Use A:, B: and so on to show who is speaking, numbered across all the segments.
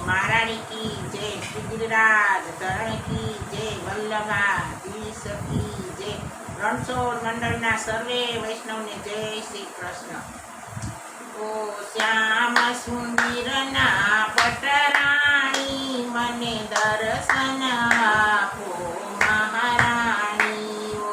A: महारानी की जय, श्री गिरिराज धरण की जय, वल्लभाधीश की जय, रणछोड़ मंडलना सर्वे वैष्णव ने जय श्री कृष्ण। ओ श्याम सुंदरना पटराणी मने दर्शन आपो महाराणी। ओ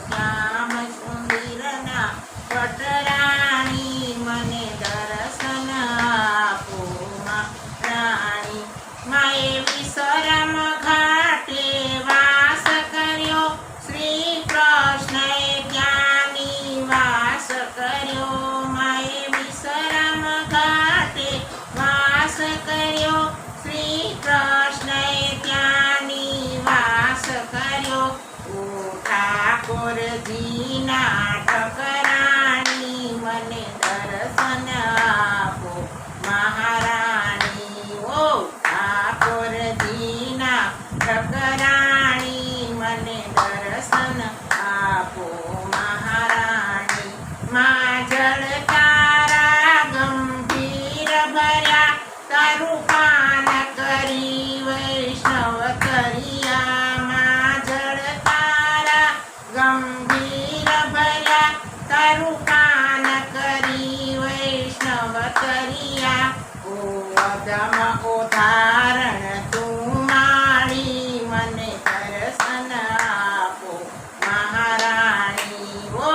A: श्याम सुंदरना पटराणी मने दर्शन आपो महाराणी। माए विश्राम घाटे वास कर्यो, श्री कृष्णए ज्ञानी वास कर्यो। माए विश्राम घाटे वास कर्यो, श्री कृष्णए ज्ञानी वास कर्यो। ओ ठाकुर जी ना ठकराणी मने दर्शन आपो महाराणी। ओ ठाकुर जी ना ठकराणी मने दर्शन आपो महाराणी। माजळ तारा गंभीर भर्या, तारू पान करी वैष्णव करिया। माजळ तारा गंभीर भर्या, तारू पान करी वैष्णव करिया। ओ अदम उदाहरण तू माड़ी मने दर्शन आपो महाराणी। ओ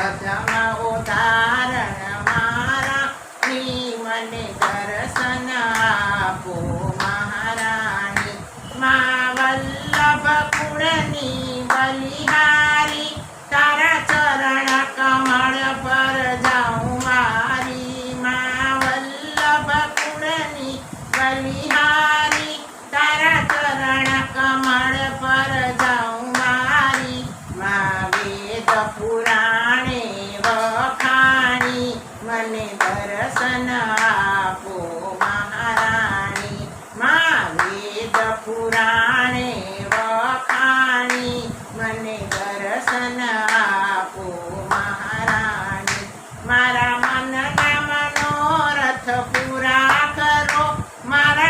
A: अदम उदाहरण महाराणी मने दर्शन आपो महाराणी। मां वल्लभ कुळनी बलिहारी, तारा चरण कमल पर जाऊं मारी। मां वल्लभ कुळनी बलिहारी, तारा चरण कमल पर जाऊं मारी। मां वेद पुराणे वखाणी मने दर्शन आपो महाराणी। मां वेद पुराणे वखाणी मने दर्शन आपो महाराणी। मारा मनना मनोरथ पूरा करो, मारा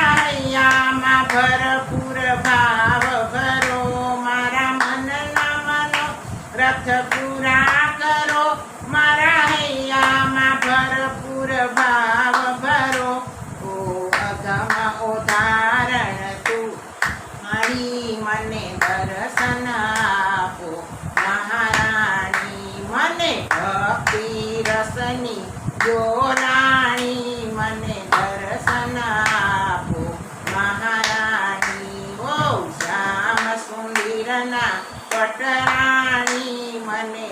A: हૈયામાં ભરપૂર ભાવ ભરો। મારા મનના મનોરથ પૂરા કરો, મારા હૈયામાં ભરપૂર ભાવ ભરો। ઓ અગમ ઉદાહરણ તું મારી મને દર્શન આપો महाराणी। મને ભક્તિ રસની જોરાણી મને દર્શન આપો महाराणी। ओ श्याम सुंदरना पटराणी मने